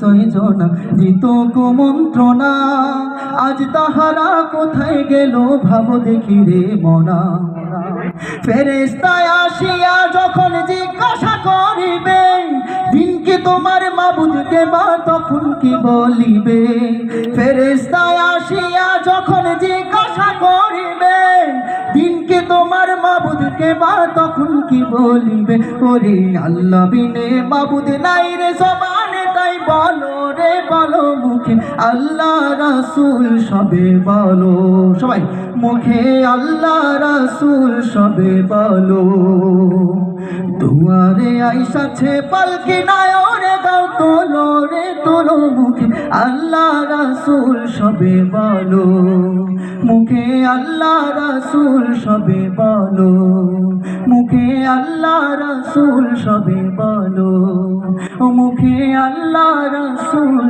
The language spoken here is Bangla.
সৈজনা দিত কুমন্ত্রণা, আজ তাহারা কোথায় গেল ভাব দেখি রে মনা। ফেরেশতায় আসিয়া যখন জিজ্ঞাসা করিবে, দিন কি তোমার মাবুদকে বা তখন কি বলিবে। ফেরেশতায় আসিয়া যখন জিজ্ঞাসা করিবে, দিন কি তোমার মাবুদকে বা তখন কি বলিবে। ওরে আল্লাহ বিনে মাবুদ নাই রে জবানে, তাই বলো রে বলো মুখে আল্লাহ রাসূল সবে বলো। সবাই মুখে আল্লাহ রাসূল সবে বলো। দুয়ারে আইসাছে পালকি নায়রে গাও তোলো রে তোলো, মুখে আল্লাহ রাসূল সবে বলো। মুখে আল্লাহ রাসূল সবে বলো, মুখে আল্লাহ রাসূল সবে বলো, মুখে আল্লাহ রাসূল